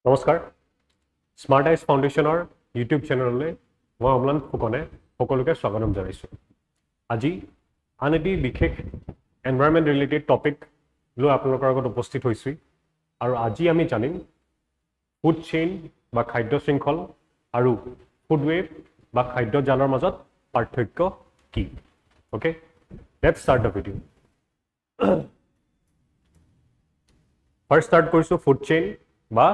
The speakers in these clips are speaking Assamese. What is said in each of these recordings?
নমস্কাৰ স্মাৰ্ট আইজ ফাউণ্ডেশ্যনৰ ইউটিউব চেনেললৈ মই অম্লান ফুকনে সকলোকে স্বাগতম জনাইছোঁ। আজি আন এটি বিশেষ এনভাইৰনমেণ্ট ৰিলেটেড টপিক লৈ আপোনালোকৰ আগত উপস্থিত হৈছোঁ আৰু আজি আমি জানিম ফুড চেইন বা খাদ্য শৃংখল আৰু ফুড ৱেব বা খাদ্য জালৰ মাজত পাৰ্থক্য কি। Okay, let's start the video'. First start কৰিছোঁ ফুড চেইন বা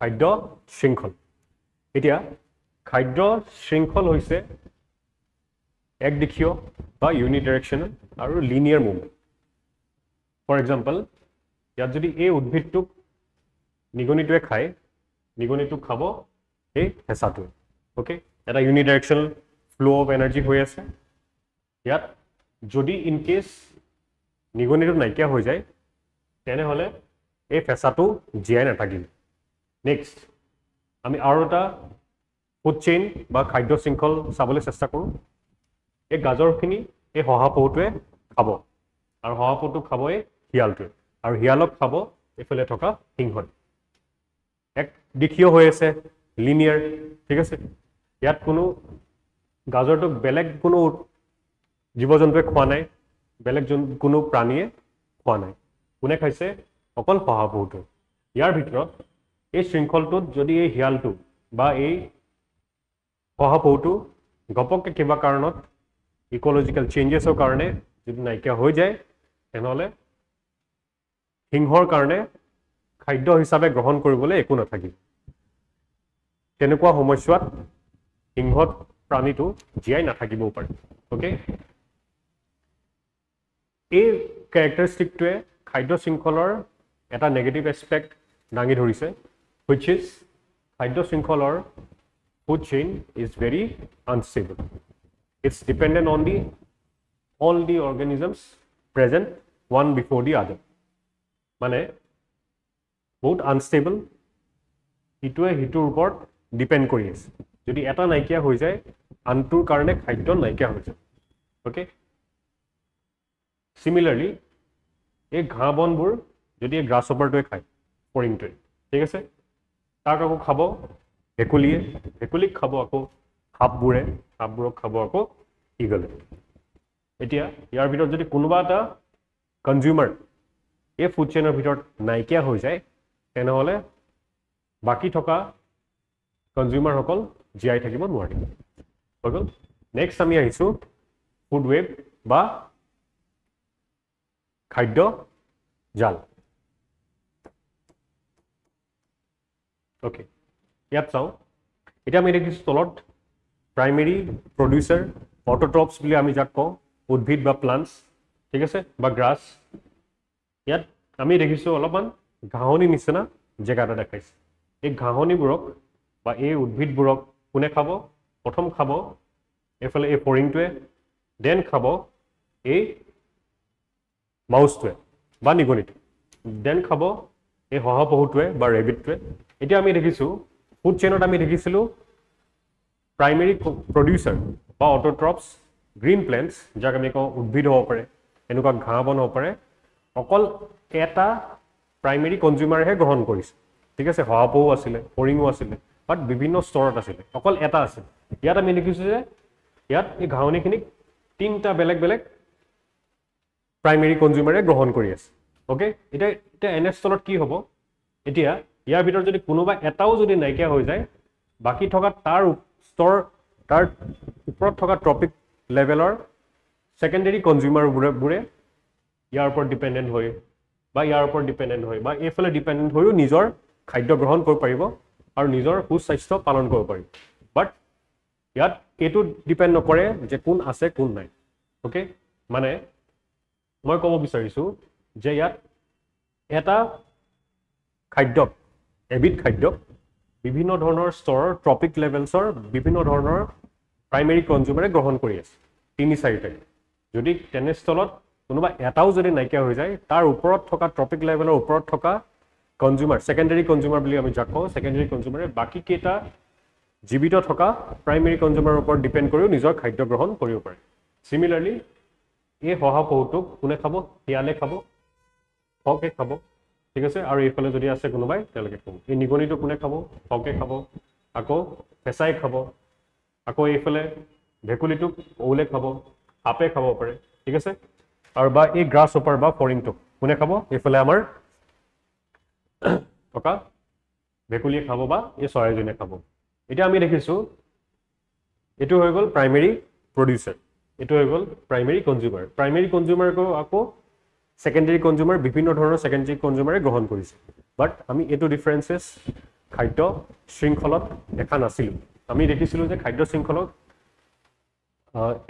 খাদ্য শৃংখল। এতিয়া খাদ্য শৃংখল হৈছে একদিশীয় বা ইউনিডাইৰেকশ্যনেল আৰু লিনিয়াৰ মুভমেণ্ট। ফৰ এক্সাম্পল, ইয়াত যদি এই উদ্ভিদটোক নিগনিটোৱে খায়, নিগনিটোক খাব এই হেঁচাটোৱে। অ'কে, এটা ইউনিডাইৰেকশ্যনেল ফ্ল' অফ এনাৰ্জি হৈ আছে। ইয়াত যদি ইনকেছ নিগনিটো নাইকিয়া হৈ যায় তেনেহ'লে এই ফেঁচাটো জীয়াই নাথাকিব। নেক্সট আমি আৰু এটা ফুড চেইন বা খাদ্য শৃংখল চাবলৈ চেষ্টা কৰোঁ। এই গাজৰখিনি এই শহাপহুটোৱে খাব আৰু শহাপহুটোক খাব এই শিয়ালটোৱে, আৰু শিয়ালক খাব এইফালে থকা সিংহই। এক দিশীয় হৈ আছে, লিনিয়াৰ। ঠিক আছে, ইয়াত কোনো গাজৰটোক বেলেগ কোনো জীৱ জন্তুৱে খোৱা নাই, বেলেগ কোনো প্ৰাণীয়ে খোৱা নাই। কোনে খাইছে? অকল শহাপহুটোৱে। ইয়াৰ ভিতৰত এই শৃংখলটোত যদি এই শিয়ালটো বা এই শহাপহুটো ঘপককৈ কিবা কাৰণত ইক'লজিকেল চেঞ্জেছৰ কাৰণে যদি নাইকিয়া হৈ যায় তেনেহ'লে সিংহৰ কাৰণে খাদ্য হিচাপে গ্ৰহণ কৰিবলৈ একো নাথাকিব। তেনেকুৱা সময়ছোৱাত সিংহত প্ৰাণীটো জীয়াই নাথাকিবও পাৰে। অ'কে, এই কেৰেক্টাৰিষ্টিকটোৱে খাদ্য শৃংখলৰ এটা নেগেটিভ এছপেক্ট দাঙি ধৰিছে, which is খাদ্য শৃংখলৰ food chain is very unstable. It's dependent on all the organisms present one before the other. মানে বহুত আনষ্টেবল, ইটোৱে সিটোৰ ওপৰত ডিপেণ্ড কৰি আছে। যদি এটা নাইকিয়া হৈ যায় আনটোৰ কাৰণে খাদ্য নাইকিয়া হৈ যায়। অ'কে, চিমিলাৰলি এই ঘাঁহ বনবোৰ যদি এই গ্ৰাছ হপাৰটোৱে খায়, ফৰিংটোৱে, ঠিক আছে, তাক আকৌ খাব ভেকুলীয়ে, ভেকুলীক খাব আকৌ সাপবোৰে, সাপবোৰক খাব আকৌ ইগলে। এতিয়া ইয়াৰ ভিতৰত যদি কোনোবা এটা কনজিউমাৰ এই ফুড চেইনৰ ভিতৰত নাইকিয়া হৈ যায় তেনেহ'লে বাকী থকা কনজিউমাৰসকল জীয়াই থাকিব নোৱাৰিব। হৈ গ'ল। নেক্সট আমি আহিছোঁ ফুড ৱেব বা খাদ্য জাল। অ'কে, ইয়াত চাওঁ। এতিয়া আমি দেখিছোঁ তলত প্ৰাইমেৰী প্ৰডিউচাৰ অট'ট্ৰপছ বুলি আমি যাক কওঁ, উদ্ভিদ বা প্লাণ্টছ, ঠিক আছে, বা গ্ৰাছ। ইয়াত আমি দেখিছোঁ অলপমান ঘাঁহনি নিচিনা জেগা এটা দেখাইছে। এই ঘাঁহনিবোৰক বা এই উদ্ভিদবোৰক কোনে খাব? প্ৰথম খাব এইফালে এই ফৰিংটোৱে, দেন খাব এই মাউচটোৱে বা নিগনিটোৱে, দেন খাব এই শহাপহুটোৱে বা ৰেবিটটোৱে। এতিয়া আমি দেখিছোঁ ফুড চেইনত আমি দেখিছিলোঁ প্ৰাইমেৰী প্ৰডিউচাৰ বা অট'ট্ৰপছ, গ্ৰীণ প্লেণ্টছ, যাক আমি কওঁ উদ্ভিদ হ'ব পাৰে, এনেকুৱা ঘাঁহ বন হ'ব পাৰে, অকল এটা প্ৰাইমেৰী কনজিউমাৰেহে গ্ৰহণ কৰিছে। ঠিক আছে, শহাপহু আছিলে, ফৰিঙো আছিলে, বাট বিভিন্ন স্তৰত আছিলে, অকল এটা আছিল। ইয়াত আমি দেখিছোঁ যে ইয়াত এই ঘাঁহনিখিনিক তিনিটা বেলেগ বেলেগ প্ৰাইমেৰী কনজিউমাৰে গ্ৰহণ কৰি আছে। অ'কে, এতিয়া এনে স্থলত কি হ'ব? এতিয়া ইয়াৰ ভিতৰত যদি কোনোবা এটাও যদি নাইকিয়া হৈ যায়, বাকী থকা তাৰ ওপৰত থকা ট্ৰপিক লেভেলৰ ছেকেণ্ডেৰী কনজিউমাৰবোৰে ইয়াৰ ওপৰত ডিপেণ্ডেণ্ট হৈ বা ইয়াৰ ওপৰত ডিপেণ্ডেণ্ট হৈ বা এইফালে ডিপেণ্ডেণ্ট হৈও নিজৰ খাদ্য গ্ৰহণ কৰিব পাৰিব আৰু নিজৰ সুস্বাস্থ্য পালন কৰিব পাৰিব। বাট ইয়াত এইটো ডিপেণ্ড নকৰে যে কোন আছে কোন নাই। অ'কে, মানে মই ক'ব বিচাৰিছোঁ যে ইয়াত এটা খাদ্যক, এবিধ খাদ্যক বিভিন্ন ধৰণৰ স্তৰৰ ট্ৰপিক লেভেলছৰ বিভিন্ন ধৰণৰ প্ৰাইমেৰী কনজিউমাৰে গ্ৰহণ কৰি আছে, তিনি চাৰিটাই। যদি তেনেস্থলত কোনোবা এটাও যদি নাইকিয়া হৈ যায়, তাৰ ওপৰত থকা ট্ৰপিক লেভেলৰ ওপৰত থকা কনজিউমাৰ, ছেকেণ্ডেৰী কনজিউমাৰ বুলি আমি যাক কওঁ, ছেকেণ্ডেৰী কনজিউমাৰে বাকীকেইটা জীৱিত থকা প্ৰাইমেৰী কনজিউমাৰৰ ওপৰত ডিপেণ্ড কৰিও নিজৰ খাদ্য গ্ৰহণ কৰিব পাৰে। চিমিলাৰলি এই শহাপহুটোক কোনে খাব? শিয়ালে খাব, হকে খাব, ঠিক আছে আৰু এইফালে যদি আছে কোনোবাই তেওঁলোকে খাব এই নিগনিটো কোনে খাব হকে খাব আকৌ ফেঁচাই খাব আকৌ এইফালে ভেকুলিটোক ওলে খাব সাপে খাব পাৰে ঠিক আছে আৰু বা এই গ্ৰাছ হপাৰ বা ফৰিংটো কোনে খাব এইফালে আমাৰ থকা ভেকুলিয়ে খাব বা এই চৰাইজনীয়ে খাব এতিয়া আমি দেখিছো এটো হৈ গল প্ৰাইমেৰী প্ৰডিউসাৰ এটো হৈ গল প্ৰাইমেৰী কনজিউমাৰ আকৌ সেকেন্ডাৰী কনজিউমাৰ বিভিন্ন ধৰণৰ সেকেন্ডাৰী কনজিউমাৰে গ্ৰহণ কৰিছে বাট আমি এটো ডিফাৰেন্সেস খাদ্য শৃংখলত দেখা নাছিল আমি দেখিছিলো যে খাদ্য শৃংখলত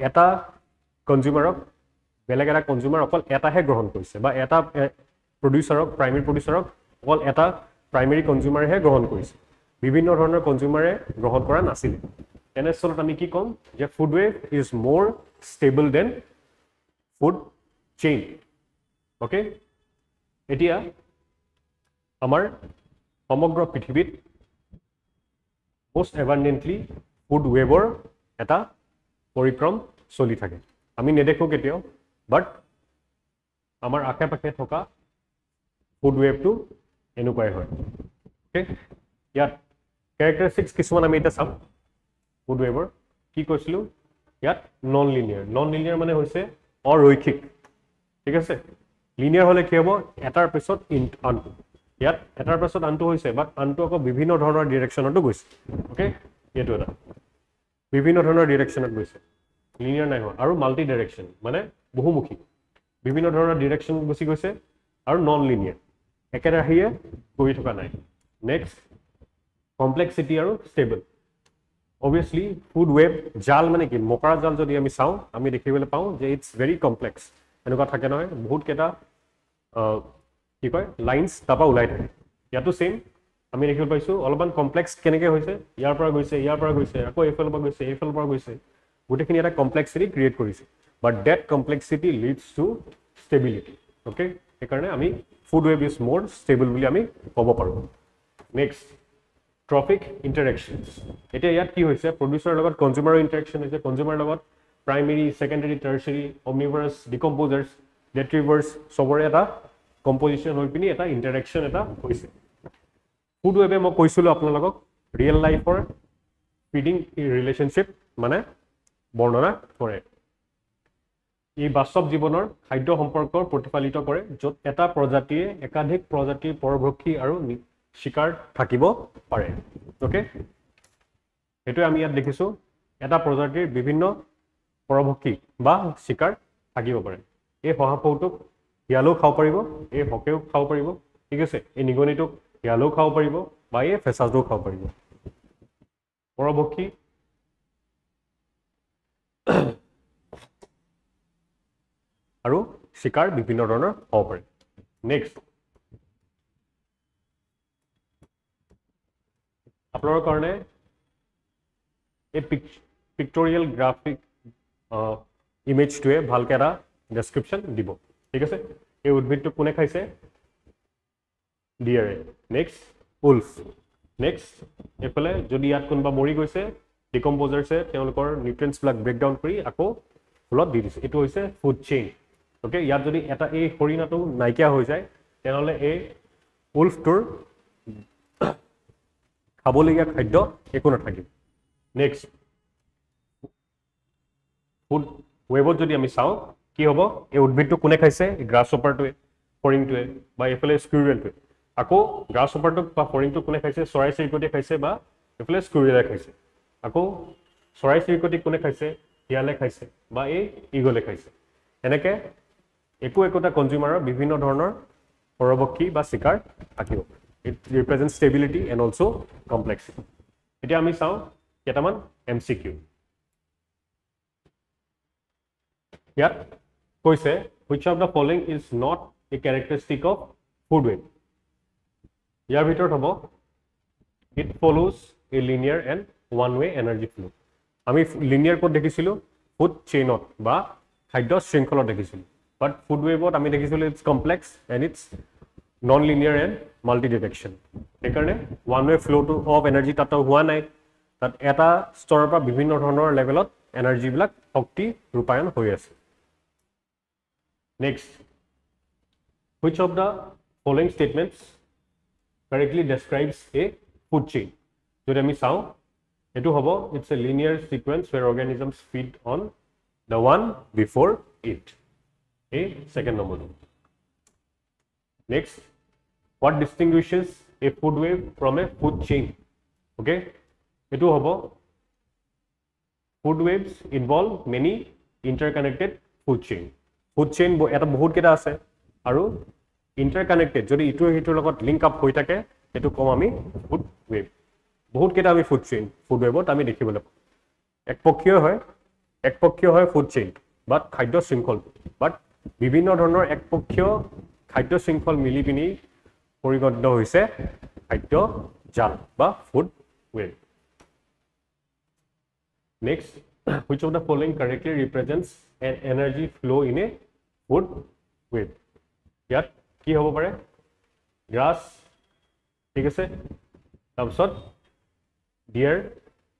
এটা কনজিউমাৰক বেলেগ এটা কনজিউমাৰ অকল এটাহে গ্ৰহণ কৰিছে বা এটা প্ৰডিউসাৰক প্ৰাইমেৰী প্ৰডিউসাৰক অকল এটা প্ৰাইমেৰী কনজিউমাৰহে গ্ৰহণ কৰিছে বিভিন্ন ধৰণৰ কনজিউমাৰে গ্ৰহণ কৰা নাছিল তেনেস্থলত আমি কি কম যে ফুড ওয়েব ইজ মোৰ stable then food chain okay এতিয়া আমাৰ সমগ্ৰ পৃথিৱীত মোষ্ট এভান্ডেন্টলি ফুড ওয়েবৰ এটা পৰিক্ৰম চলি থাকে আমি নেদেখো কেতিয়াও বাট আমাৰ আশে পাশে থকা ফুড ওয়েবটো এনেকুৱাই হয় ওকে ইয়াত ক্যাৰেক্টাৰিষ্টিক্স কিছুমান আমি এটা চাম ফুড ওয়েবৰ কি কৈছিলো ইয়াত নন লিনিয়াৰ মানে হৈছে অৰৈখিক ঠিক আছে লিনিয়াৰ হলে কি হ'ব এটাৰ পিছত আনটো ইয়াত এটাৰ পিছত আনটো হৈছে বাট আনটো আকৌ বিভিন্ন ধৰণৰ ডাইৰেকচনতো গৈছে ওকে এটো এটা বিভিন্ন ধৰণৰ ডাইৰেকচনত গৈছে লিনিয়াৰ নাই হোৱা আৰু মাল্টি ডাইৰেকচন মানে বহুমুখী বিভিন্ন ধৰণৰ ডাইৰেকচন গুছি গৈছে আৰু নন লিনিয়াৰ একেৰাহিয়ে গৈ থকা নাই নেক্সট কমপ্লেক্সিটি আৰু ষ্টেবল obviously food web জাল মানে কি মকৰা জাল যদি আমি চাও আমি দেখিবলৈ পাও যে ইটস ভেৰি কমপ্লেক্স এনেকুৱা থাকে নহয় বহুত কেটা কি কয় লাইনস তাপা ওলাই থাকে ইয়াতো সেম আমি দেখিবলৈ পাইছো অলপমান কমপ্লেক্স কেনেকৈ হৈছে ইয়াৰ পৰা গৈছে আকৌ এইফালৰ পৰা গৈছে গোটেইখিনি এটা কমপ্লেক্সিটি ক্ৰিয়েট কৰিছে but that complexity leads to stability okay সেইকাৰণে আমি ফুড ওয়েব ইজ মোৰ ষ্টেবল বুলি আমি ক'ব পাৰো নেক্সট ট্ৰপিক ইন্টাৰেকশনস এটা ইয়াত কি হৈছে প্ৰডিউসাৰৰ লগত কনজিউমাৰৰ ইন্টাৰেকশন হৈছে কনজিউমাৰৰ লগত প্ৰাইমেৰী সেকেন্ডাৰী টাৰ্চিয়াৰী অমনিভাৰাছ ডিকম্পোজাৰ্ছ ডেট্ৰিভাৰ্ছ সবৰে এটা কম্পোজিশন হৈ পিনি এটা ইন্টাৰেকশন এটা হৈছে ফুড ওয়েবে মই কৈছিলো আপোনালোকক ৰিয়েল লাইফৰ ফিডিং ৰিলেশনশিপ মানে বৰ্ণনা কৰে এই বাস্তৱ জীৱনৰ খাদ্য সম্পৰ্কৰ প্ৰতিফলিত কৰে য'ত এটা প্ৰজাতিয়ে একাধিক প্ৰজাতিৰ পৰভক্ষী আৰু শিকাৰ থাকিব পাৰে ওকে এটো আমি ইয়াত দেখিছো এটা প্ৰজাতিৰ বিভিন্ন পৰভক্ষী বা শিকাৰ থাকিব পাৰে এই শহাপহুটোক ইয়ালো খাব পাৰিব এই হকেও খাব পাৰিব ঠিক আছে এই নিগনিটোক ইয়ালো খাব পাৰিব বা এই ফেঁচাটো খাব পাৰিব পৰভক্ষী আৰু শিকাৰ বিভিন্ন ধৰণৰ হ'ব পাৰে নেক্সট আপোনালোকৰ কাৰণে এই পিক্টোৰিয়েল গ্ৰাফিক ইমেজটোৱে ভালকৈ এটা ডেছক্ৰিপশ্যন দিব ঠিক আছে এই উদ্ভিদটো কোনে খাইছে ডিয়াৰে নেক্সট উলফ নেক্সট এইফালে যদি ইয়াত কোনোবা মৰি গৈছে ডিকম্পোজাৰ্ছে তেওঁলোকৰ নিউট্ৰিয়েণ্টছবিলাক ব্ৰেকডাউন কৰি আকৌ ফুলত দি দিছে এইটো হৈছে ফুড চেইন ওকে ইয়াত যদি এটা এই হৰিণাটো নাইকিয়া হৈ যায় তেনেহ'লে এই উলফটোৰ খাবলগীয়া খাদ্য একো নাথাকিব নেক্সট ফুড ওয়েবত যদি আমি চাওঁ কি হ'ব এই উদ্ভিদটো কোনে খাইছে গ্ৰাছ হপাৰটোৱে ফৰিংটোৱে বা এইফালে স্কুইৰেলটোৱে আকৌ গ্ৰাছ হপাৰটোক বা ফৰিংটো কোনে খাইছে চৰাই চিৰিকটিয়ে খাইছে বা এইফালে স্কুইৰেলে খাইছে আকৌ চৰাই চিৰিকটি কোনে খাইছে শিয়ালে খাইছে বা এই ইগলে খাইছে এনেকৈ একোটা কনজিউমাৰৰ বিভিন্ন ধৰণৰ পৰভক্ষী বা শিকাৰ থাকিব it represent stability and also' complexity এতিয়া আমি চাওঁ কেইটামান MCQ ইয়াত কৈছে which of the following is not a characteristic of food web ইয়াৰ ভিতৰত হ'ব it follows a linear and one way energy flow আমি লিনিয়াৰ কোড দেখিছিলো ফুড চেইনত বা খাদ্য শৃংখলত দেখিছিলো বাট ফুড ওয়েবত আমি দেখিছিলো it's complex and it's non linear and multi direction সেইকাৰণে ওৱান ৱে ফ্ল'টো অফ এনাৰ্জি তাত হোৱা নাই তাত এটা স্তৰৰ পৰা বিভিন্ন ধৰণৰ লেভেলত এনাৰ্জিবিলাক শক্তি ৰূপায়ণ হৈ আছে next which of the following statements correctly describes a food chain. Jodi ami sao etu hobo it's a linear sequence where organisms feed on the one before it. A second number. Next, what distinguishes a food web from a food chain? Okay, etu hobo food webs involve many interconnected food chain. Food chain eta bahut keta ase aru interconnected jodi itu hitur logot link up hoi thake etu kom ami food web. Bahut keta ami food chain food webot ami dekhibole ekpokhiyo hoy food chain but khadyo shrinkhol but bibhinno dhoroner ekpokhiyo khadyo shrinkhol mili pini porigoddo hoise khadyo jal ba food web. Next, which of the following correctly represents an energy flow in a food web? Yat ki hobo pare grass thik ase tabsot deer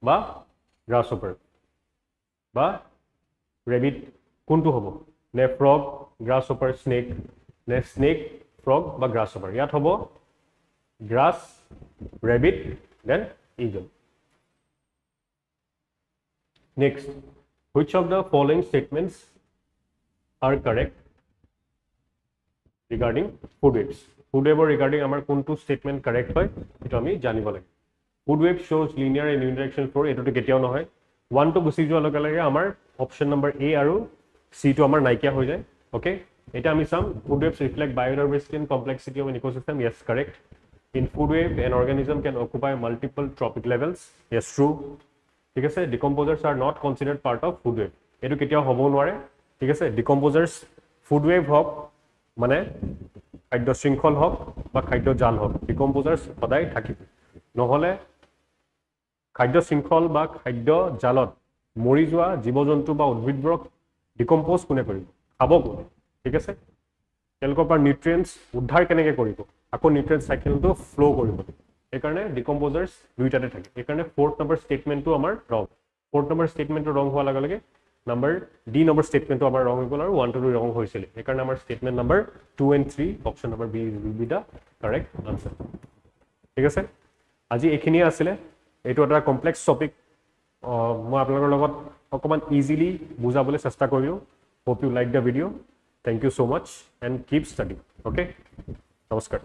ba grasshopper ba rabbit kuntu hobo ne frog grasshopper snake ne snake frog ba grasshopper yat hobo grass rabbit then eagle. Next, which of the following statements are correct regarding food webs? Food web regarding amar kuntu statement correct hoy etu ami janibo lage. Food web shows linear and unidirectional flow etu to ketiao no hoy 1 to gusi joa lage lage amar option number A aru C to amar naikia hoy jay. Okay, eta ami sam food webs reflect biodiversity and complexity of an ecosystem. Yes, correct. In food web an organism can occupy multiple trophic levels. Yes, true. ঠিক আছে, decomposers are not considered part of food web. এটো কেতিয়াও হ'ব নোৱাৰে। ঠিক আছে, decomposers food web হওক মানে খাদ্য শৃংখল হওক বা খাদ্য জাল হওক decomposers সদায় থাকিব। নহলে খাদ্য শৃংখল বা খাদ্য জালত মৰি যোৱা জীৱ-জন্তু বা উদ্ভিদবোৰক ডিকম্পোজ কোনে কৰিব? খাব কোনে? ঠিক আছে, তেওঁলোকৰ পৰা নিউট্ৰিয়েন্টছ উদ্ধাৰ কেনেকৈ কৰিব? আকৌ নিউট্ৰিয়েন্ট সাইকেলটো ফ্লো কৰিব। একাৰণে ডিকম্পোজাৰ্স দুইটাতে থাকে। একাৰণে 4th নম্বৰ স্টেটমেন্টটো আমাৰ ৰং। 4th নম্বৰ স্টেটমেন্টটো ৰং হোৱা লগে লগে নাম্বাৰ ডি নম্বৰ স্টেটমেন্টটো আমাৰ ৰং হৈ গ'ল আৰু 1 to 2 ৰং হৈছিল। একাৰণে আমাৰ statement number 2 and 3 option number B will be the correct answer. ঠিক আছে, আজি এইখিনি আছিল। এইটো এটা কমপ্লেক্স টপিক, মই আপোনালোকৰ লগত অকমান ইজিলি বুজাবলৈ চেষ্টা কৰিলো। Hope you like the video. Thank you so much and keep studying. Okay, নমস্কাৰ।